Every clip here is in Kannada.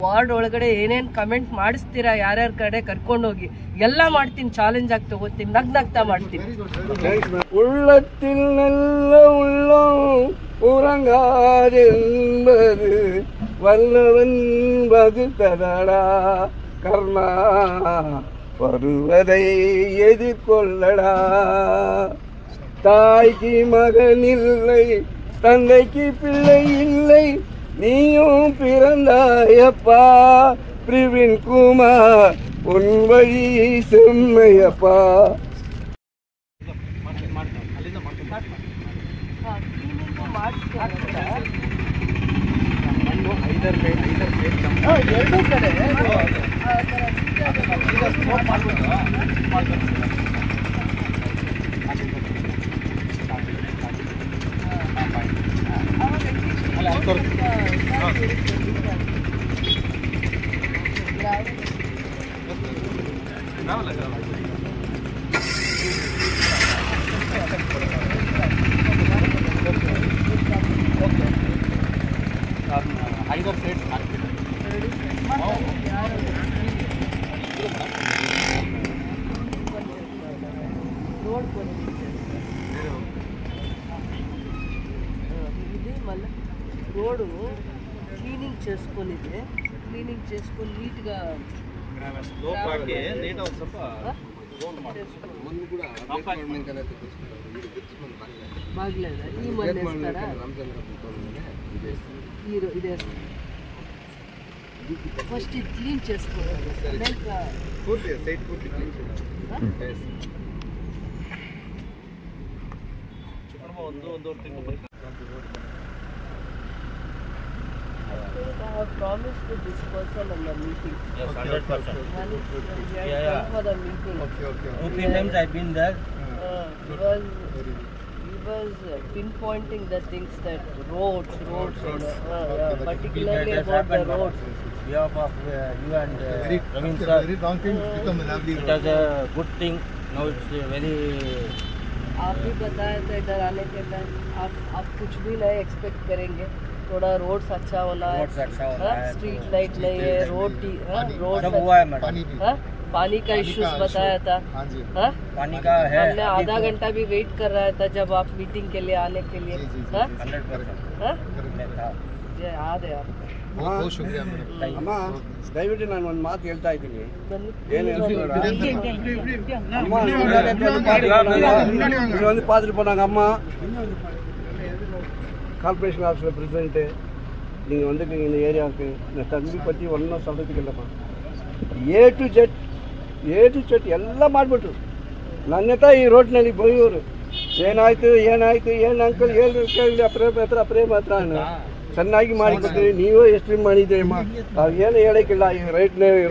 ವಾರ್ಡ್ ಒಳಗಡೆ ಏನೇನು ಕಮೆಂಟ್ ಮಾಡಿಸ್ತೀರಾ ಯಾರ್ಯಾರ ಕಡೆ ಕರ್ಕೊಂಡೋಗಿ ಎಲ್ಲ ಮಾಡ್ತೀನಿ, ಚಾಲೆಂಜ್ ಆಗಿ ತಗೋತೀನಿ, ನಗ್ನಗ್ತಾ ಮಾಡ್ತೀನಿ. உள்ளத்தில் நல்ல உள்ளம் உறங்காதென்பது வல்லவன் வகுத்ததடா கர்ணா, வருவதை எதிர்கொள்ளடா. தாய்க்கு மகன் இல்லை, தந்தைக்கு பிள்ளை இல்லை, நீயும் பிறந்தாயப்பா பிரவீன் குமார், உன் வழி செம்மையப்பா. ಎರಡೂ ಕಡೆ either side రోడ్డు క్లీనింగ్ చేసుకునిదే, క్లీనింగ్ చేసుకొని నీట్గా బాగలేదా? ఈ మళ్ళీ వేస్తారా? ఇదే ఫస్ట్ ఇది క్లీన్ చేసుకోవాలి. I have promised to this person on the meeting. Yes, 100%. For the meeting. Okay. 2-3 times I've been there. He was pinpointing the things that roads, particularly about the roads. We have you and Praveen sir. Very wrong thing become a lovely road. It was a good thing. Now it's very. आप भी बताए थे इधर आने के टाइम आप कुछ भी नहीं एक्सपेक्ट करेंगे, थोड़ा रोड्स अच्छा होना है, स्ट्रीट लाइट नहीं है, रोड सब हुआ है मैडम. पानी का इश्यूज बताया था. पानी का है. हमने आधा घंटा भी वेट कर रहा था जब आप मीटिंग के लिए आने के लिए. 100%. याद है आपको. बहुत शुक्रिया मैडम. ಅಮ್ಮ ದಯವಿಟ್ಟು ನಾನು ಒಂದು ಮಾತು ಹೇಳ್ತಾ ಇದ್ದೀನಿ. இது வந்து பார்த்துட்டு போனாங்க அம்மா, கார்பரேஷன் ஆஃபீஸில் பிரசிடென்ட்டு, நீங்கள் வந்துருக்கீங்க இந்த ஏரியாவுக்கு. இந்த தம்பி பற்றி ஒன்றும் சொல்கிறதுக்கு இல்லைப்பா. ಎ ಟು ಜೆಡ್ ಎಲ್ಲ ಮಾಡಿಬಿಟ್ರು. ನನ್ನ ಈ ರೋಡ್ನಲ್ಲಿ ಬೈಯೋರು, ಏನಾಯ್ತು ಏನು ಅಂಕಲ್ ಕೇಳಿ ಪ್ರೇಮ ಹತ್ರ ಚೆನ್ನಾಗಿ ಮಾಡಿಕೊಡ್ತೀವಿ, ನೀವೇ ಎಷ್ಟು ಮಾಡಿದ್ದೀರಮ್ಮ, ಏನು ಹೇಳೋಕ್ಕಿಲ್ಲ. ಈ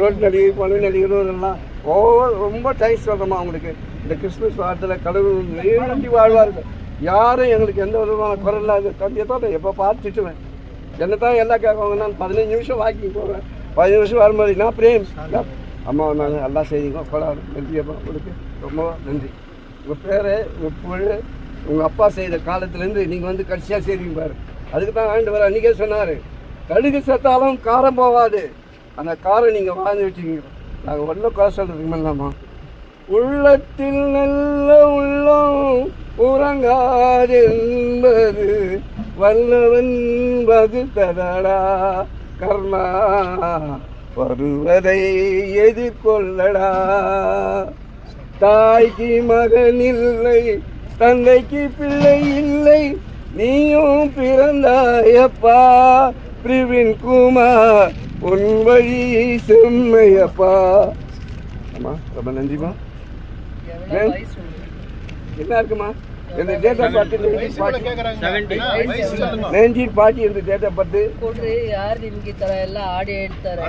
ரோட்ನಲ್ಲಿ மலைநடி இರೋರೆಲ್ಲ ரொம்ப தேங்க்ஸ் சொல்கிறோம்மா அவங்களுக்கு. இந்த கிறிஸ்மஸ் வாரத்தில் கடவுள் வேண்டி வாழ்வார்கள். யாரும் எங்களுக்கு எந்த விதமான குரல் இல்லாத தம்பியை தான் எப்போ பார்த்துட்டுவேன். என்ன தான் எல்லாம் கேட்குவாங்க. நான் 15 நிமிஷம் வாக்கிங் போவேன். 15 நிமிஷம் வரும்போது நான் பிரேம் அம்மா நான் எல்லாம் செய்திங்க கொடாது. நன்றியப்பா, உங்களுக்கு ரொம்ப நன்றி. உங்கள் பேர் உங்கள் உங்கள் அப்பா செய்த காலத்துலேருந்து நீங்கள் வந்து கடைசியாக செய்வீங்க பாரு. அதுக்கு தான் ஆண்டு வர அன்றைக்கே சொன்னார், கடுகு செத்தாலும் காரம் போகாது. அந்த காரம் நீங்கள் வாழ்ந்து வச்சுக்கீங்க. நாங்கள் ஒன்றும் குறை சொல்கிறதுக்கு மேலாமா. உள்ளத்தில் நல்ல உள்ளம் உறங்காதென்பது வல்லவன் வகுத்ததடா கர்ணா, வருவதை எதிர்கொள்ளடா. தாய்க்கு மகன் இல்லை, தந்தைக்கு பிள்ளை இல்லை, நீயும் பிறந்தாயப்பா பிரவீன் குமார், உன் வழி செம்மையப்பா. அம்மா ரொம்ப நன்றிம்மா. என்ன இருக்குமா இந்த டேட் ஆஃப் பர்த் 1940 ಅಂತ ಡೇಟ್ ಆಫ್ ಬರ್ತ್ ಕೊಡ್ರಿ. ಯಾರು ನಿಮ್ಗೆ ಈ ತರ ಎಲ್ಲ ಹಾಡು ಹೇಳ್ತಾರೆ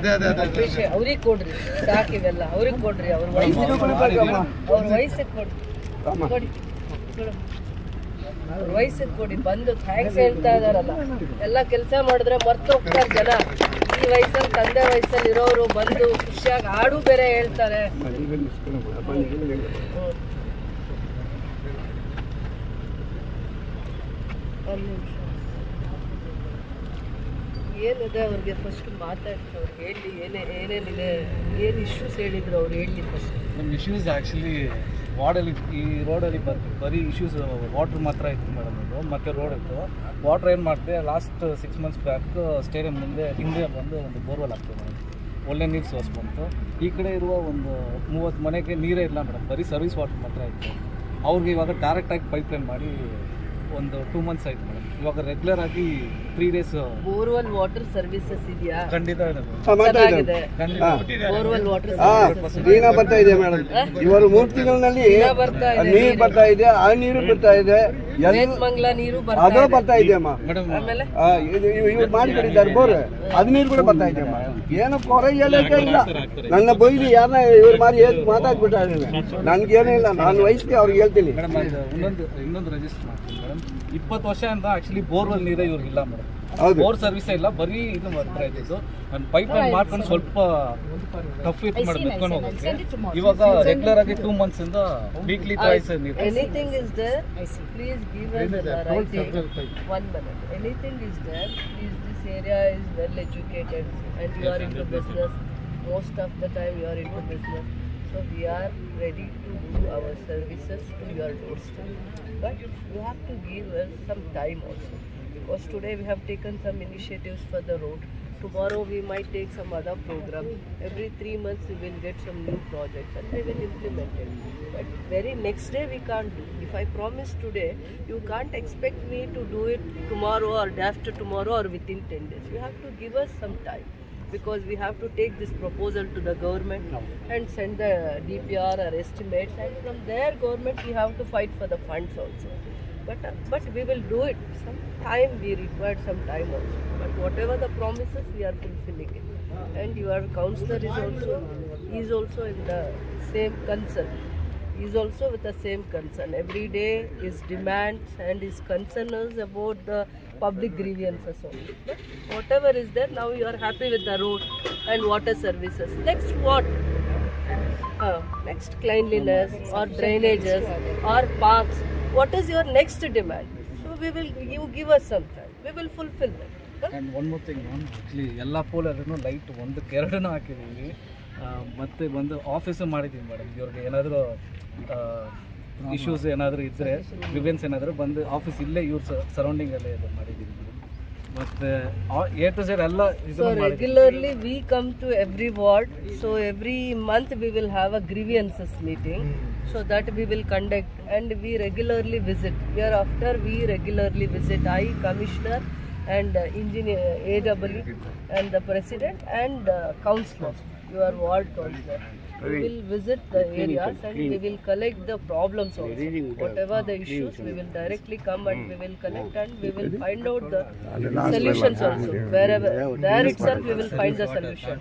ಅವ್ರಿಗೆ ಕೊಡ್ರಿ, ಸಾಕು ಇವೆಲ್ಲ ಅವ್ರಿಗೆ ಕೊಡ್ರಿ. ಅವ್ರ ವಯಸ್ಸಿಗೆ ಕೊಡ್ರಿ, ಅವ್ರ ವಯಸ್ಸಿಗೆ ಕೊಡಿ. ಬಂದು ಥ್ಯಾಂಕ್ಸ್ ಹೇಳ್ತಾ ಇದಾರಲ್ಲ, ಎಲ್ಲ ಕೆಲಸ ಮಾಡಿದ್ರೆ ಮರ್ತು ಹೋಗ್ತಾರೆ ಜನ. ಈ ವಯಸ್ಸಲ್ಲಿ ತಂದೆ ವಯಸ್ಸಲ್ಲಿ ಇರೋರು ಬಂದು ಖುಷಿಯಾಗಿ ಹಾಡು ಬೇರೆ ಹೇಳ್ತಾರೆ. ಏನಿದೆ ಅವ್ರಿಗೆ ಫಸ್ಟ್ ಮಾತಾಡ್ತಾರೆ, ಅವ್ರಿಗೆ ಹೇಳಿ ಏನೇನಿದೆ, ಏನು ಇಶ್ಯೂಸ್ ಹೇಳಿದ್ರು ಅವ್ರು ಹೇಳಿ ಫಸ್ಟ್. ನಮ್ಮ ಇಶ್ಯೂಸ್ ಆ್ಯಕ್ಚುಲಿ ವಾರ್ಡಲ್ಲಿ ಈ ರೋಡಲ್ಲಿ ಬರೀ ಇಶ್ಯೂಸ್ ವಾಟ್ರ್ ಮಾತ್ರ ಇತ್ತು ಮೇಡಮ್. ಇದು ಮತ್ತು ರೋಡ್ ಇತ್ತು. ವಾಟ್ರ್ ಏನು ಮಾಡಿದೆ ಲಾಸ್ಟ್ 6 months ಬ್ಯಾಕ್ ಸ್ಟೇಡಿಯಂ ಹಿಂದೆ ಬಂದು ಒಂದು ಬೋರ್ವೆಲ್ ಆಗ್ತದೆ ಮೇಡಮ್. ಒಳ್ಳೆ ನೀರು ಸೋರ್ಸ್ ಬಂತು. ಈ ಕಡೆ ಇರುವ ಒಂದು 30 ಮನೆಗೆ ನೀರೇ ಇಲ್ಲ ಮೇಡಮ್, ಬರೀ ಸರ್ವಿಸ್ ವಾಟರ್ ಮಾತ್ರ ಇತ್ತು. ಅವ್ರಿಗೆ ಇವಾಗ ಡೈರೆಕ್ಟಾಗಿ ಪೈಪ್ಲೈನ್ ಮಾಡಿ ಒಂದು 2 months ಆಯ್ತು ಮೇಡಮ್. ಇವಾಗ ರೆಗ್ಯುಲರ್ ಆಗಿ 3 days ಬೋರ್ವೆಲ್ ವಾಟರ್ ಸರ್ವಿಸಸ್ ಇದೆಯಾ? ಖಂಡಿತ ಇದೆ ಚೆನ್ನಾಗಿದೆ. ಬೋರ್ವೆಲ್ ವಾಟರ್ ನೀರ ಬರ್ತಾ ಇದೆ ಮೇಡಮ್. ಇವರು 3 ತಿಂಗಳಲ್ಲಿ ನೀರು ಬರ್ತಾ ಇದೆ, ಆ ನೀರು ಬರ್ತಾ ಇದೆ, ಮಂಗ್ಲ ನೀರು ಅದು ಬರ್ತಾ ಇದೆ ಅಮ್ಮ. ಆಮೇಲೆ ಇವ್ರು ಮಾಡಿಕೊಟ್ಟಿದ್ದಾರೆ ಬೋರ್, ಅದು ನೀರು ಕೂಡ ಬರ್ತಾ ಇದೆ ಅಮ್ಮ. ಏನು ಕೊರೆ ಹೇಳಕ್ಕೆ ಇಲ್ಲ. ನನ್ನ ಬೈಲಿ ಯಾರನ್ನ ಇವ್ರು ಮಾರಿ ಮಾತಾಡ್ಬಿಟ್ಟಾರೆ. ನನ್ಗೇನೂ ಇಲ್ಲ, ನಾನು ವಯಸ್ಸಿಗೆ ಅವ್ರಿಗೆ ಹೇಳ್ತೀನಿ ಮೇಡಮ್. ಇನ್ನೊಂದು ರಿಜಿಸ್ಟರ್ ಮಾಡ್ತೀನಿ ಮೇಡಮ್. 20 ವರ್ಷದಿಂದ ಆ್ಯಕ್ಚುಲಿ ಬೋರ್ವೆಲ್ ನೀರೇ ಇವ್ರಿಗಿಲ್ಲ ಮೇಡಮ್. ಬೋರ್ ಸರ್ವಿಸೇ ಇಲ್ಲ, ಬರೀ ಇದು ಬರ್ತಾ ಇದ್ದು. ನಾನು ಪೈಪ್ಲೈನ್ ಮಾಡ್ಕೊಂಡು ಸ್ವಲ್ಪ ಟಫ್ ಇತ್ತು ಮೇಡಮ್ ಎತ್ಕೊಂಡು ಹೋಗೋಕ್ಕೆ. ಇವಾಗ ರೆಗ್ಯುಲರ್ ಆಗಿ 2 months ಇಂದ ವೀಕ್ಲಿ ಟ್ವೈಸ್ ನೀರು. Anything is there, please give us the writing. 1 minute. Anything is there, please. This area is well educated and you are into business. Most of the time you are into business. So we are ready to do our services to your doorstep. But you have to give us some time also. Because today we have taken some initiatives for the road. Tomorrow we might take some other program. Every 3 months we will get some new projects and we will implement it. But very next day we can't do. If I promise today, you can't expect me to do it tomorrow or day after tomorrow or within 10 days. You have to give us some time. Because we have to take this proposal to the government and send the DPR or estimates, and from their government we have to fight for the funds also. But we will do it. Some time we required some time also. But whatever the promises we are fulfilling it. And your councillor is also in the same concern. He is also with the same concern. Every day his demands and his concern is about the public grievances only. But whatever is there, now you are happy with the road and water services. Next what? Next cleanliness or drainages or parks. What is your next demand? So you give us some time. We will fulfill that. And one more thing ma'am, actually ಎಲ್ಲ ಪೋಲಲ್ಲೂ ಲೈಟ್ 1-2 ಹಾಕಿದ್ದೀವಿ. ಮತ್ತು ಬಂದು ಆಫೀಸು ಮಾಡಿದ್ದೀವಿ ಮೇಡಮ್. ಇವ್ರಿಗೆ ಏನಾದರೂ ಇಶ್ಯೂಸ್ ಏನಾದರೂ ಇದ್ದರೆ, ಗ್ರೀವೆನ್ಸ್ ಏನಾದರೂ ಬಂದು ಆಫೀಸ್ ಇಲ್ಲೇ ಇವ್ರ ಸರೌಂಡಿಂಗಲ್ಲೇ ಇದು ಮಾಡಿದ್ದೀವಿ ಮೇಡಮ್. ಮತ್ತು A to Z ಎಲ್ಲ So regularly we come to every ward. So every month we will have a grievances meeting. So that we will conduct and we regularly visit. Hereafter we regularly visit. I, Commissioner and Engineer AW and the President and Councillor, your ward councillor. We will visit the areas and we will collect the problems also. Whatever the issues, we will directly come and we will collect and we will find out the solutions also. Wherever, there itself we will find the solution.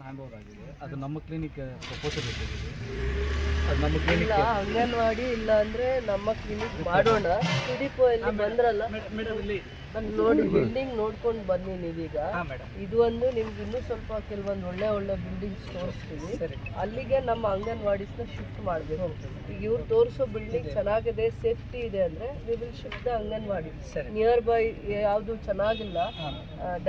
Hand over ಆಗಿದೆ. ಅದು ನಮ್ಮ ಕ್ಲಿನಿಕ್ ಪ್ರಪೋಸಲ್ ಇಟ್ಟಿದ್ದೀವಿ. ಅದು ನಮ್ಮ ಕ್ಲಿನಿಕ್ ಅಂಗನವಾಡಿ ಇಲ್ಲ ಅಂದ್ರೆ ನಮ್ಮ ಕ್ಲಿನಿಕ್ ಮಾಡೋಣ. ಟಿಡಿಪೋ ಅಲ್ಲಿ ಬಂದ್ರಲ್ಲ ನೋಡಿ, ಬಿಲ್ಡಿಂಗ್ ನೋಡ್ಕೊಂಡು ಬನ್ನಿ ನೀವೀಗ. ಇದು ಒಂದು ನಿಮ್ಗೆ ಇನ್ನೂ ಸ್ವಲ್ಪ ಕೆಲವೊಂದು ಒಳ್ಳೆ ಬಿಲ್ಡಿಂಗ್ಸ್ ತೋರಿಸ್ತೀವಿ. ಅಲ್ಲಿಗೆ ನಮ್ಮ ಅಂಗನವಾಡಿಸ್ನ ಶಿಫ್ಟ್ ಮಾಡಬೇಕು. ಈಗ ಇವ್ರು ತೋರಿಸೋ ಬಿಲ್ಡಿಂಗ್ ಚೆನ್ನಾಗಿದೆ, ಸೇಫ್ಟಿ ಇದೆ ಅಂದ್ರೆ we will shift the anganwadi. Near by ಯಾವುದು ಚೆನ್ನಾಗಿಲ್ಲ,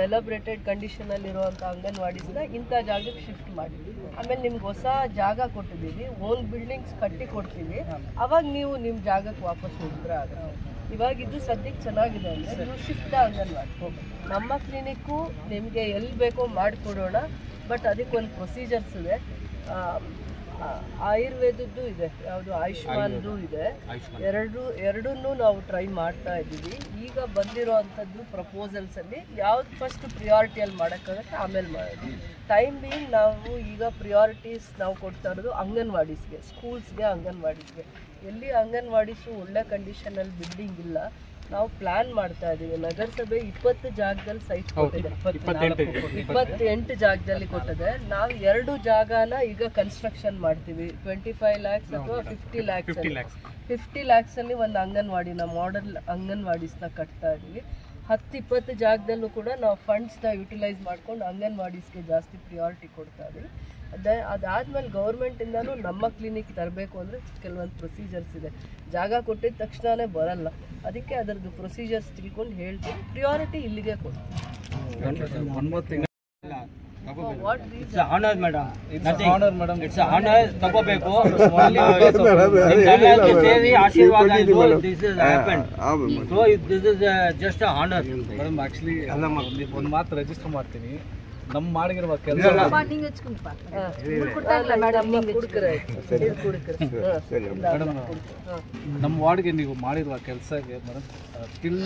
ಡೆಲಬ್ರೇಟೆಡ್ ಕಂಡೀಷನ್ ಅಲ್ಲಿ ಇರುವಂತ ಅಂಗನವಾಡಿಸ್ನ ಇಂಥ ಜಾಗಕ್ಕೆ ಶಿಫ್ಟ್ ಮಾಡಿ. ಆಮೇಲೆ ನಿಮ್ಗೆ ಹೊಸ ಜಾಗ ಕೊಟ್ಟಿದ್ದೀವಿ, ಓನ್ ಬಿಲ್ಡಿಂಗ್ಸ್ ಕಟ್ಟಿ ಕೊಡ್ತೀವಿ. ಅವಾಗ ನೀವು ನಿಮ್ಮ ಜಾಗಕ್ಕೆ ವಾಪಸ್ ಹೋಗಿದ್ರೆ ಆಗುತ್ತೆ. ಇವಾಗ ಇದು ಸದ್ಯಕ್ಕೆ ಚೆನ್ನಾಗಿದೆ ಅಂದರೆ ನೀವು ಶಿಫ್ಟ್ ಅಂಗನವಾಡಿ. ನಮ್ಮ ಕ್ಲಿನಿಕ್ಕು ನಿಮಗೆ ಎಲ್ಲಿ ಬೇಕೋ ಮಾಡಿಕೊಡೋಣ. ಬಟ್ ಅದಕ್ಕೊಂದು ಪ್ರೊಸೀಜರ್ಸ್ ಇದೆ. ಆಯುರ್ವೇದದ್ದು ಇದೆ, ಯಾವುದು ಆಯುಷ್ಮಾನ್ದು ಇದೆ. ಎರಡನ್ನೂ ನಾವು ಟ್ರೈ ಮಾಡ್ತಾ ಇದ್ದೀವಿ. ಈಗ ಬಂದಿರೋ ಅಂಥದ್ದು ಪ್ರಪೋಸಲ್ಸಲ್ಲಿ ಯಾವ್ದು ಫಸ್ಟ್ ಪ್ರಿಯಾರಿಟಿಯಲ್ಲಿ ಮಾಡೋಕ್ಕಾಗತ್ತೆ, ಆಮೇಲೆ ಮಾಡೋದು. ಟೈಮ್ ಬೀಯಿಂಗ್ ನಾವು ಈಗ ಪ್ರಿಯಾರಿಟೀಸ್ ನಾವು ಕೊಡ್ತಾ ಇರೋದು ಅಂಗನವಾಡೀಸ್ಗೆ, ಸ್ಕೂಲ್ಸ್ಗೆ, ಅಂಗನವಾಡೀಸ್ಗೆ. ಎಲ್ಲಿ ಅಂಗನವಾಡೀಸು ಒಳ್ಳೆ ಕಂಡೀಷನಲ್ಲಿ ಬಿಲ್ಡಿಂಗ್ ಇಲ್ಲ, ನಾವು ಪ್ಲಾನ್ ಮಾಡ್ತಾ ಇದ್ದೀವಿ. ನಗರಸಭೆ 20 ಜಾಗದಲ್ಲಿ ಸೈಟ್ ಕೊಟ್ಟಿದೆ, 28 ಜಾಗದಲ್ಲಿ ಕೊಟ್ಟಿದೆ. ನಾವು 2 ಜಾಗನ ಈಗ ಕನ್ಸ್ಟ್ರಕ್ಷನ್ ಮಾಡ್ತೀವಿ. 25 lakhs ಅಥವಾ 50 lakhs 50 lakhs ಅಲ್ಲಿ ಒಂದು ಅಂಗನವಾಡಿನ ಮಾಡೆಲ್ ಅಂಗನವಾಡೀಸ್ನ ಕಟ್ತಾ ಇದ್ದೀವಿ. 10-20 ಜಾಗದಲ್ಲೂ ಕೂಡ ನಾವು ಫಂಡ್ಸ್ನ ಯುಟಿಲೈಸ್ ಮಾಡ್ಕೊಂಡು ಅಂಗನವಾಡೀಸ್ಗೆ ಜಾಸ್ತಿ ಪ್ರಿಯಾರಿಟಿ ಕೊಡ್ತಾ ಇದ್ದೀವಿ. ಅದಾದಮೇಲೆ ಗೌರ್ಮೆಂಟಿಂದನೂ ನಮ್ಮ ಕ್ಲಿನಿಕ್ ತರಬೇಕು ಅಂದರೆ ಕೆಲವೊಂದು ಪ್ರೊಸೀಜರ್ಸ್ ಇದೆ. ಜಾಗ ಕೊಟ್ಟಿದ ತಕ್ಷಣವೇ ಬರಲ್ಲ, ಅದಕ್ಕೆ ಅದರದ್ದು ಪ್ರೊಸೀಜರ್ಸ್ ತಿಳ್ಕೊಂಡು ಹೇಳ್ತೀವಿ. ಪ್ರಿಯಾರಿಟಿ ಇಲ್ಲಿಗೆ ಕೊಡ್ತೀವಿ. It's an honor, madam. It's an honor, madam. It's an honor. ತಗೋಬೇಕು. ಆಶೀರ್ವಾದ ಇದು. This is happened. So this is just a honor. Madam actually ಒಂದು ಮಾತು ರಿಜಿಸ್ಟರ್ ಮಾಡ್ತೀನಿ. ನಮ್ಮ ಮಾಡಿರುವ ಕೆಲಸ ನಮ್ಮ ವಾರ್ಡ್ಗೆ ನೀವು ಮಾಡಿರುವ ಕೆಲಸಕ್ಕೆ madam till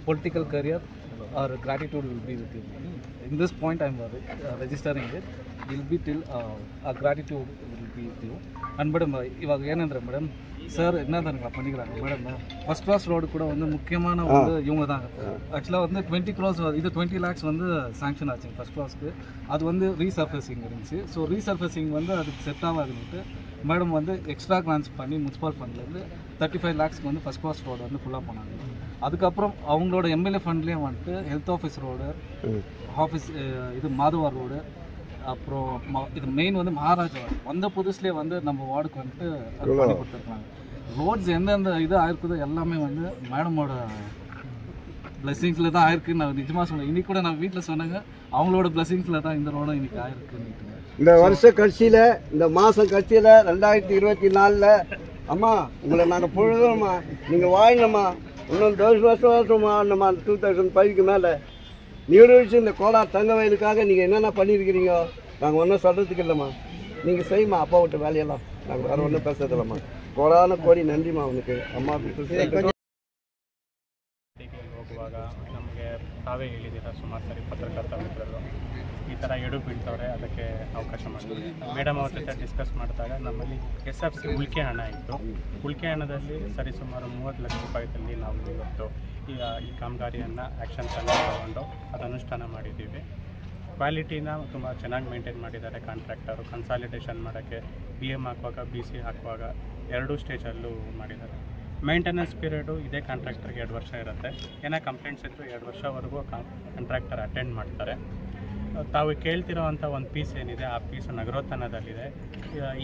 political career or gratitude will be with you. In this point I am registering it. Will be till gratitude will be with you. And madam ಇವಾಗ ಏನಂದ್ರೆ ಮೇಡಮ್ ಸರ್ என்ன ನನಗೆ பண்ணிக்கிறாங்க மேடம் ஃபர்ஸ்ட் கிளாஸ் ரோடு கூட வந்து முக்கியமான வந்து இவங்க தான் ஆக்சுவலாக வந்து 20 crores இது 20 lakhs வந்து சாங்ஷன் ஆச்சு ஃபர்ஸ்ட் கிளாஸ்க்கு. அது வந்து ரீசர்ஃபேசிங் இருந்துச்சு. ஸோ ரீசர்ஃபேசிங் வந்து அதுக்கு செட் ஆகாதுன்ட்டு மேடம் வந்து எக்ஸ்ட்ரா கிராண்ட்ஸ் பண்ணி முனிசிபல் ஃபண்ட்லேருந்து 35 lakhஸ்க்கு வந்து ஃபர்ஸ்ட் கிளாஸ் ரோடு வந்து ஃபுல்லாக பண்ணாங்க. அதுக்கப்புறம் அவங்களோட எம்எல்ஏ ஃபண்ட்லேயே வந்துட்டு ஹெல்த் ஆஃபீஸ் ரோடு, ஆஃபீஸ் இது மாதவார் ரோடு, அப்புறம் இது மெயின் வந்து மகாராஜா வந்த புதுசுலேயே வந்து நம்ம வார்டுக்கு வந்துட்டு பண்ணி கொடுத்துருக்காங்க. ரோட்ஸ் எந்தெந்த இது ஆயிருக்குதோ எல்லாமே வந்து மேடமோட பிளெஸிங்ஸில் தான் ஆயிருக்கு. நான் நிஜமாக சொன்னேன். இன்னைக்கு கூட நான் வீட்டில் சொன்னாங்க அவங்களோட பிளெஸிங்ஸில் தான் இந்த ரோடும் இன்னைக்கு ஆயிருக்குன்னு. இந்த வருஷ கட்சியில் இந்த மாதம் கட்சியில் 2024 அம்மா உங்களை நாங்கள் பொழுதுமா நீங்கள் வாங்கினம்மா இன்னும் 10 வருஷமா நம்ம 2005க்கு மேலே நீர்வீழ்ச்சி இந்த கோலார் தங்க வயலுக்காக நீங்கள் என்னென்ன பண்ணியிருக்கிறீங்க நாங்கள் ஒன்றும் சொல்கிறதுக்கு இல்லைம்மா. நீங்கள் செய்யுமா அப்பா விட்டு வேலையெல்லாம். நாங்கள் வேறு ஒன்றும் பேசுறதில்லம்மா. கோடான கோடி ನನ್ರಿಮಾ ಅವನಿಗೆ ಅಮ್ಮ ಹೋಗುವಾಗ ನಮಗೆ ತಾವೇ ಹೇಳಿದ್ದೀರಾ ಸುಮಾರು ಸರಿ ಪತ್ರಕರ್ತ ಮಿತ್ರರು ಈ ಥರ ಎಡು ಬೀಳ್ತವ್ರೆ, ಅದಕ್ಕೆ ಅವಕಾಶ ಮಾಡಿದ್ವಿ. ಮೇಡಮ್ ಅವ್ರ ಜೊತೆ ಡಿಸ್ಕಸ್ ಮಾಡಿದಾಗ ನಮ್ಮಲ್ಲಿ SFC ಉಳಿಕೆ ಹಣ ಇತ್ತು. ಉಳಿಕೆ ಹಣದಲ್ಲಿ ಸರಿಸುಮಾರು 30 ಲಕ್ಷ ರೂಪಾಯಿದಲ್ಲಿ ನಾವು ಇವತ್ತು ಈ ಕಾಮಗಾರಿಯನ್ನು ಆ್ಯಕ್ಷನ್ಸನ್ನು ತಗೊಂಡು ಅದು ಅನುಷ್ಠಾನ ಮಾಡಿದ್ದೀವಿ. ಕ್ವಾಲಿಟಿನ ತುಂಬ ಚೆನ್ನಾಗಿ ಮೇಂಟೈನ್ ಮಾಡಿದ್ದಾರೆ ಕಾಂಟ್ರಾಕ್ಟರು. ಕನ್ಸಾಲಿಡೇಷನ್ ಮಾಡೋಕ್ಕೆ BM ಹಾಕುವಾಗ BC ಹಾಕುವಾಗ 2 ಸ್ಟೇಜಲ್ಲೂ ಮಾಡಿದ್ದಾರೆ. ಮೇಂಟೆನೆನ್ಸ್ ಪೀರಿಯಡು ಇದೇ ಕಾಂಟ್ರಾಕ್ಟರ್ಗೆ 2 ವರ್ಷ ಇರುತ್ತೆ. ಏನೋ ಕಂಪ್ಲೇಂಟ್ಸ್ ಇತ್ತು 2 ವರ್ಷವರೆಗೂ ಕಾಂಟ್ರಾಕ್ಟರ್ ಅಟೆಂಡ್ ಮಾಡ್ತಾರೆ. ತಾವು ಕೇಳ್ತಿರೋ ಅಂಥ ಒಂದು ಪೀಸ್ ಏನಿದೆ ಆ ಪೀಸ್ ನಗರೋತ್ಥಾನದಲ್ಲಿದೆ.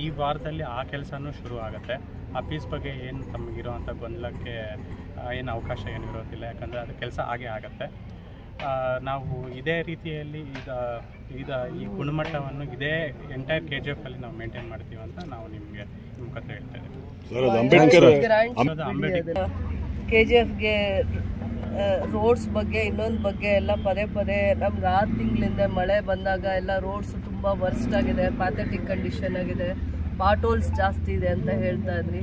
ಈ ವಾರದಲ್ಲಿ ಆ ಕೆಲಸನೂ ಶುರು ಆಗುತ್ತೆ. ಆ ಪೀಸ್ ಬಗ್ಗೆ ಏನು ತಮಗಿರೋ ಅಂಥ ಗೊಂದಲಕ್ಕೆ ಏನು ಅವಕಾಶ ಏನೂ ಇರೋದಿಲ್ಲ, ಯಾಕಂದರೆ ಅದು ಕೆಲಸ ಆಗೇ ಆಗುತ್ತೆ. ನಾವು ಇದೇ ರೀತಿಯಲ್ಲಿ ಈಗ ಈ ಗುಣಮಟ್ಟವನ್ನು ಇದೇ ಎಂಟೈರ್ KGF ಅಲ್ಲಿ ನಾವು ಮೇಂಟೈನ್ ಮಾಡ್ತೀವಿ ಅಂತ ನಾವು ನಿಮಗೆ ನಿಮ್ಮ ಕಥೆ ಹೇಳ್ತಾ ಇದ್ದೀವಿ. KGFಗೆ ರೋಡ್ಸ್ ಬಗ್ಗೆ ಇನ್ನೊಂದು ಬಗ್ಗೆ ಎಲ್ಲ ಪದೇ ಪದೇ ನಮ್ಗೆ 6 ತಿಂಗಳಿಂದ ಮಳೆ ಬಂದಾಗ ಎಲ್ಲ ರೋಡ್ಸ್ ತುಂಬ ವರ್ಸ್ಟ್ ಆಗಿದೆ, ಪ್ಯಾಥೆಟಿಕ್ ಕಂಡೀಷನ್ ಆಗಿದೆ, ಪಾಟೋಲ್ಸ್ ಜಾಸ್ತಿ ಇದೆ ಅಂತ ಹೇಳ್ತಾ ಇದ್ರಿ.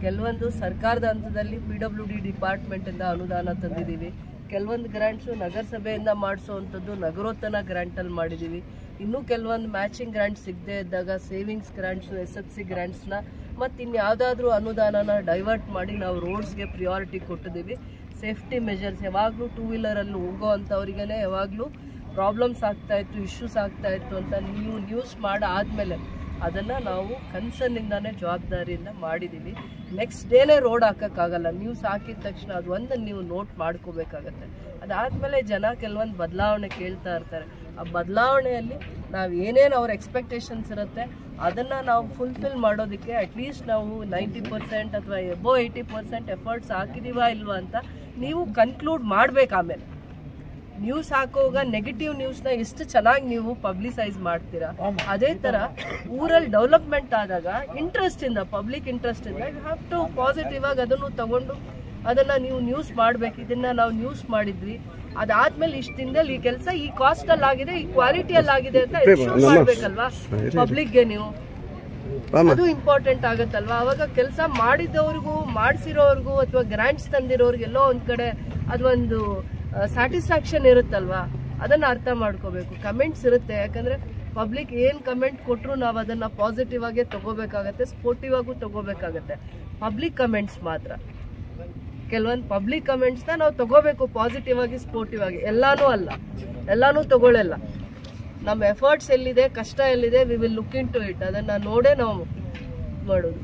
ಕೆಲವೊಂದು ಸರ್ಕಾರದ ಹಂತದಲ್ಲಿ PWD ಡಿಪಾರ್ಟ್ಮೆಂಟಿಂದ ಅನುದಾನ ತಂದಿದ್ದೀವಿ. ಕೆಲವೊಂದು ಗ್ರ್ಯಾಂಟ್ಸು ನಗರಸಭೆಯಿಂದ ಮಾಡಿಸೋವಂಥದ್ದು ನಗರೋತ್ಥಾನ ಗ್ರ್ಯಾಂಟಲ್ಲಿ ಮಾಡಿದ್ದೀವಿ. ಇನ್ನೂ ಕೆಲವೊಂದು ಮ್ಯಾಚಿಂಗ್ ಗ್ರ್ಯಾಂಟ್ ಸಿಗದೆ ಇದ್ದಾಗ ಸೇವಿಂಗ್ಸ್ ಗ್ರ್ಯಾಂಟ್ಸು SFC ಗ್ರ್ಯಾಂಟ್ಸ್ನ ಮತ್ತು ಇನ್ಯಾವುದಾದ್ರೂ ಅನುದಾನನ ಡೈವರ್ಟ್ ಮಾಡಿ ನಾವು ರೋಡ್ಸ್ಗೆ ಪ್ರಿಯಾರಿಟಿ ಕೊಟ್ಟಿದ್ದೀವಿ. ಸೇಫ್ಟಿ ಮೆಜರ್ಸ್ ಯಾವಾಗಲೂ 2 ವೀಲರಲ್ಲಿ ಹೋಗೋ ಅಂಥವ್ರಿಗೇ ಯಾವಾಗಲೂ ಪ್ರಾಬ್ಲಮ್ಸ್ ಆಗ್ತಾಯಿತ್ತು, ಇಶ್ಯೂಸ್ ಆಗ್ತಾಯಿತ್ತು ಅಂತ ನೀವು ನ್ಯೂಸ್ ಮಾಡಾದಮೇಲೆ ಅದನ್ನು ನಾವು ಕನ್ಸರ್ನಿಂದಾನೇ ಜವಾಬ್ದಾರಿಯಿಂದ ಮಾಡಿದ್ದೀವಿ. ನೆಕ್ಸ್ಟ್ ಡೇನೇ ರೋಡ್ ಹಾಕೋಕ್ಕಾಗಲ್ಲ. ನ್ಯೂಸ್ ಹಾಕಿದ ತಕ್ಷಣ ಅದು ಒಂದನ್ನು ನೀವು ನೋಟ್ ಮಾಡ್ಕೋಬೇಕಾಗತ್ತೆ. ಅದಾದಮೇಲೆ ಜನ ಕೆಲವೊಂದು ಬದಲಾವಣೆ ಕೇಳ್ತಾ ಇರ್ತಾರೆ. ಆ ಬದಲಾವಣೆಯಲ್ಲಿ ನಾವು ಏನೇನು ಅವ್ರ ಎಕ್ಸ್ಪೆಕ್ಟೇಷನ್ಸ್ ಇರುತ್ತೆ ಅದನ್ನು ನಾವು ಫುಲ್ಫಿಲ್ ಮಾಡೋದಕ್ಕೆ ಅಟ್ಲೀಸ್ಟ್ ನಾವು 90% ಅಥವಾ ಎಬೋ 80% ಎಫರ್ಟ್ಸ್ ಹಾಕಿದೀವಾ ಇಲ್ವಾ ಅಂತ ನೀವು ಕನ್ಕ್ಲೂಡ್ ಮಾಡಬೇಕು. ಆಮೇಲೆ ನ್ಯೂಸ್ ಹಾಕೋವಾಗ ನೆಗೆಟಿವ್ ನ್ಯೂಸ್ನ ಎಷ್ಟು ಚೆನ್ನಾಗಿ ನೀವು ಪಬ್ಲಿಸೈಸ್ ಮಾಡ್ತೀರಾ, ಅದೇ ಥರ ಊರಲ್ಲಿ ಡೆವಲಪ್ಮೆಂಟ್ ಆದಾಗ ಇಂಟ್ರೆಸ್ಟಿಂದ ಪಬ್ಲಿಕ್ ಇಂಟ್ರೆಸ್ಟಿಂದ ಯು ಹ್ಯಾವ್ ಟು ಪಾಸಿಟಿವ್ ಆಗಿ ಅದನ್ನು ತಗೊಂಡು ಅದನ್ನು ನೀವು ನ್ಯೂಸ್ ಮಾಡಬೇಕು. ಇದನ್ನು ನಾವು ನ್ಯೂಸ್ ಮಾಡಿದ್ವಿ, ಅದಾದ್ಮೇಲೆ ಇಷ್ಟು ದಿನದಲ್ಲಿ ಈ ಕೆಲಸ ಈ ಕಾಸ್ಟಲ್ಲಿ ಆಗಿದೆ, ಈ ಕ್ವಾಲಿಟಿಯಲ್ಲಿ ಆಗಿದೆ ಅಂತ ಎಕ್ಸ್ಪ್ಲೇನ್ ಮಾಡಬೇಕಲ್ವಾ ಪಬ್ಲಿಕ್ಗೆ ನೀವು. ಅದು ಇಂಪಾರ್ಟೆಂಟ್ ಆಗುತ್ತಲ್ವಾ. ಅವಾಗ ಕೆಲಸ ಮಾಡಿದವ್ರಿಗೂ ಮಾಡಿಸಿರೋರ್ಗೂ ಅಥವಾ ಗ್ರಾಂಟ್ಸ್ ತಂದಿರೋರ್ಗೆ ಎಲ್ಲೋ ಒಂದು ಕಡೆ ಅದೊಂದು ಸ್ಯಾಟಿಸ್ಫ್ಯಾಕ್ಷನ್ ಇರುತ್ತಲ್ವಾ, ಅದನ್ನು ಅರ್ಥ ಮಾಡ್ಕೋಬೇಕು. ಕಮೆಂಟ್ಸ್ ಇರುತ್ತೆ, ಯಾಕಂದರೆ ಪಬ್ಲಿಕ್ ಏನು ಕಮೆಂಟ್ ಕೊಟ್ಟರು ನಾವು ಅದನ್ನು ಪಾಸಿಟಿವ್ ಆಗೇ ತೊಗೋಬೇಕಾಗತ್ತೆ, ಸ್ಪೋರ್ಟಿವ್ ಆಗೂ ತೊಗೋಬೇಕಾಗತ್ತೆ. ಪಬ್ಲಿಕ್ ಕಮೆಂಟ್ಸ್ ಮಾತ್ರ, ಕೆಲವೊಂದು ಪಬ್ಲಿಕ್ ಕಮೆಂಟ್ಸ್ನ ನಾವು ತೊಗೋಬೇಕು ಪಾಸಿಟಿವ್ ಆಗಿ ಸ್ಪೋರ್ಟಿವ್ ಆಗಿ. ಎಲ್ಲಾನು ಅಲ್ಲ, ಎಲ್ಲಾನು ತೊಗೊಳ್ಳಲ್ಲ. ನಮ್ಮ ಎಫರ್ಟ್ಸ್ ಎಲ್ಲಿದೆ, ಕಷ್ಟ ಎಲ್ಲಿದೆ, we will look into it. ಅದನ್ನು ನೋಡೇ ನಾವು ಮಾಡೋದು.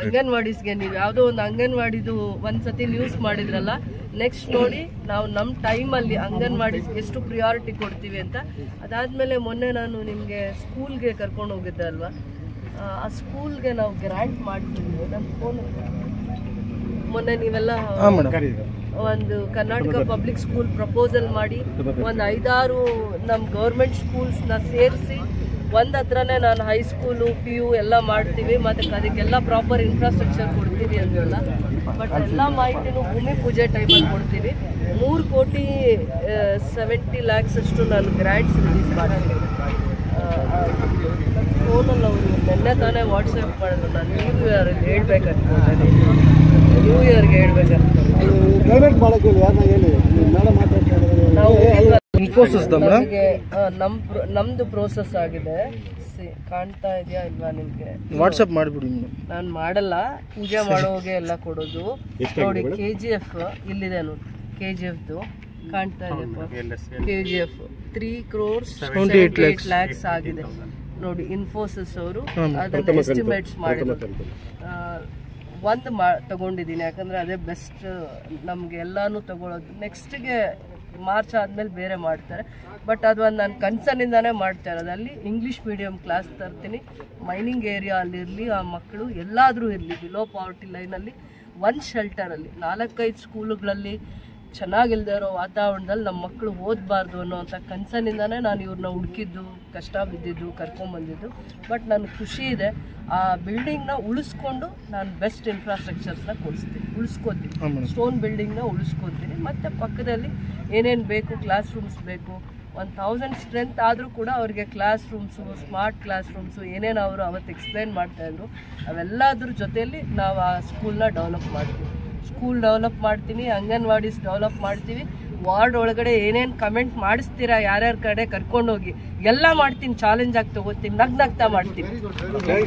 ಅಂಗನವಾಡೀಸ್ಗೆ ನೀವು ಯಾವುದೋ ಒಂದು ಅಂಗನವಾಡಿದು ಒಂದ್ಸತಿ ನ್ಯೂಸ್ ಮಾಡಿದ್ರಲ್ಲ, ನೆಕ್ಸ್ಟ್ ನೋಡಿ ನಾವು ನಮ್ಮ ಟೈಮಲ್ಲಿ ಅಂಗನವಾಡೀಸ್ಗೆ ಎಷ್ಟು ಪ್ರಿಯಾರಿಟಿ ಕೊಡ್ತೀವಿ ಅಂತ. ಅದಾದಮೇಲೆ ಮೊನ್ನೆ ನಾನು ನಿಮಗೆ ಸ್ಕೂಲ್ಗೆ ಕರ್ಕೊಂಡು ಹೋಗಿದ್ದೆ ಅಲ್ವಾ, ಆ ಸ್ಕೂಲ್ಗೆ ನಾವು ಗ್ರ್ಯಾಂಟ್ ಮಾಡ್ತಿದ್ವಿ. ನನ್ನ ಫೋನ್ ಮೊನ್ನೆ ನೀವೆಲ್ಲ ಒಂದು ಕರ್ನಾಟಕ ಪಬ್ಲಿಕ್ ಸ್ಕೂಲ್ ಪ್ರಪೋಸಲ್ ಮಾಡಿ ಒಂದು 5-6 ನಮ್ಮ ಗೌರ್ಮೆಂಟ್ ಸ್ಕೂಲ್ಸ್ನ ಸೇರಿಸಿ ಒಂದು ಹತ್ರನೇ ನಾನು ಹೈಸ್ಕೂಲು PU ಎಲ್ಲ ಮಾಡ್ತೀವಿ, ಮತ್ತು ಅದಕ್ಕೆಲ್ಲ ಪ್ರಾಪರ್ ಇನ್ಫ್ರಾಸ್ಟ್ರಕ್ಚರ್ ಕೊಡ್ತೀವಿ ಅಂದ್ರಲ್ಲ. ಬಟ್ ಎಲ್ಲ ಮಾಹಿತಿನೂ ಭೂಮಿ ಪೂಜೆ ಟೈಮಲ್ಲಿ ಕೊಡ್ತೀವಿ. 3,70 lakhs ಅಷ್ಟು ನಾನು ಗ್ರ್ಯಾಂಟ್ಸ್ ರಿಲೀಸ್ ಮಾಡ್ತೀನಿ. ಫೋನಲ್ಲಿ ಅವರು ನೆನ್ನೆ ತಾನೇ ವಾಟ್ಸಪ್ ಮಾಡಿದ್ರು. ನಾನು ನ್ಯೂ ಇಯರ್ಗೆ ಹೇಳ್ಬೇಕಂತ, ನ್ಯೂ ಇಯರ್ಗೆ ಹೇಳ್ಬೇಕಂತ ನಮ್ದು ಪ್ರೋಸೆಸ್ ಆಗಿದೆ. ಕಾಣ್ತಾ ಇದೆಯಾ ಇಲ್ವಾ ನಿಮ್ಗೆ? ವಾಟ್ಸಪ್ ಮಾಡಿಬಿಡಿ. ನಾನು ಮಾಡಲ್ಲ, ಪೂಜೆ ಮಾಡೋಗೆ ಎಲ್ಲ ಕೊಡೋದು. ನೋಡಿ KGF ಇಲ್ಲಿದೆ ನೋಡಿ, KGFದು ಕಾಣ್ತಾ ಇದೆಯಪ್ಪ. KGF 3,78 lakhs ಆಗಿದೆ ನೋಡಿ. ಇನ್ಫೋಸಿಸ್ ಅವರು ಅದನ್ನ ಎಸ್ಟಿಮೇಟ್ಸ್ ಮಾಡಿದ್ರು. ಒಂದು ತಗೊಂಡಿದ್ದೀನಿ, ಯಾಕಂದರೆ ಅದೇ ಬೆಸ್ಟ್ ನಮಗೆ ಎಲ್ಲನೂ ತಗೊಳ್ಳೋದು. ನೆಕ್ಸ್ಟಿಗೆ ಮಾರ್ಚ್ ಆದಮೇಲೆ ಬೇರೆ ಮಾಡ್ತಾರೆ. ಬಟ್ ಅದು ಒಂದು ನಾನು ಕನ್ಸರ್ನಿಂದಾನೇ ಮಾಡ್ತಾ ಇರೋದು. ಅಲ್ಲಿ ಇಂಗ್ಲೀಷ್ ಮೀಡಿಯಮ್ ಕ್ಲಾಸ್ ತರ್ತೀನಿ. ಮೈನಿಂಗ್ ಏರಿಯಾ ಅಲ್ಲಿರಲಿ, ಆ ಮಕ್ಕಳು ಎಲ್ಲಾದರೂ ಇರಲಿ, ಬಿಲೋ ಪಾವರ್ಟಿ ಲೈನಲ್ಲಿ ಒಂದು ಶೆಲ್ಟರಲ್ಲಿ 4-5 ಸ್ಕೂಲುಗಳಲ್ಲಿ ಚೆನ್ನಾಗಿಲ್ದೇ ಇರೋ ವಾತಾವರಣದಲ್ಲಿ ನಮ್ಮ ಮಕ್ಕಳು ಓದಬಾರ್ದು ಅನ್ನೋವಂಥ ಕನ್ಸರ್ನಿಂದಾನೇ ನಾನು ಇವ್ರನ್ನ ಹುಡುಕಿದ್ದು, ಕಷ್ಟ ಬಿದ್ದಿದ್ದು, ಕರ್ಕೊಂಬಂದಿದ್ದು. ಬಟ್ ನನಗೆ ಖುಷಿ ಇದೆ, ಆ ಬಿಲ್ಡಿಂಗ್ನ ಉಳಿಸ್ಕೊಂಡು ನಾನು ಬೆಸ್ಟ್ ಇನ್ಫ್ರಾಸ್ಟ್ರಕ್ಚರ್ಸ್ನ ಉಳಿಸ್ಕೋತೀನಿ. ಸ್ಟೋನ್ ಬಿಲ್ಡಿಂಗ್ನ ಉಳಿಸ್ಕೊತೀನಿ. ಮತ್ತು ಪಕ್ಕದಲ್ಲಿ ಏನೇನು ಬೇಕು, ಕ್ಲಾಸ್ ರೂಮ್ಸ್ ಬೇಕು. 1000 ಸ್ಟ್ರೆಂತ್ ಆದರೂ ಕೂಡ ಅವ್ರಿಗೆ class rooms, smart class rooms ಏನೇನು ಅವರು ಅವತ್ತು ಎಕ್ಸ್ಪ್ಲೈನ್ ಮಾಡ್ತಾಯಿದ್ರು, ಅವೆಲ್ಲದ್ರ ಜೊತೆಯಲ್ಲಿ ನಾವು ಆ ಸ್ಕೂಲ್ನ ಡೆವಲಪ್ ಮಾಡ್ತೀವಿ. ಸ್ಕೂಲ್ ಡೆವಲಪ್ ಮಾಡ್ತೀನಿ, ಅಂಗನವಾಡೀಸ್ ಡೆವಲಪ್ ಮಾಡ್ತೀವಿ. ವಾರ್ಡ್ ಒಳಗಡೆ ಏನೇನು ಕಮೆಂಟ್ ಮಾಡಿಸ್ತೀರಾ ಯಾರ್ಯಾರ ಕಡೆ ಕರ್ಕೊಂಡೋಗಿ ಎಲ್ಲ ಮಾಡ್ತೀನಿ. ಚಾಲೆಂಜ್ ಆಗಿ ತೊಗೋತೀನಿ, ನಗ್ನಗ್ತಾ ಮಾಡ್ತೀನಿ.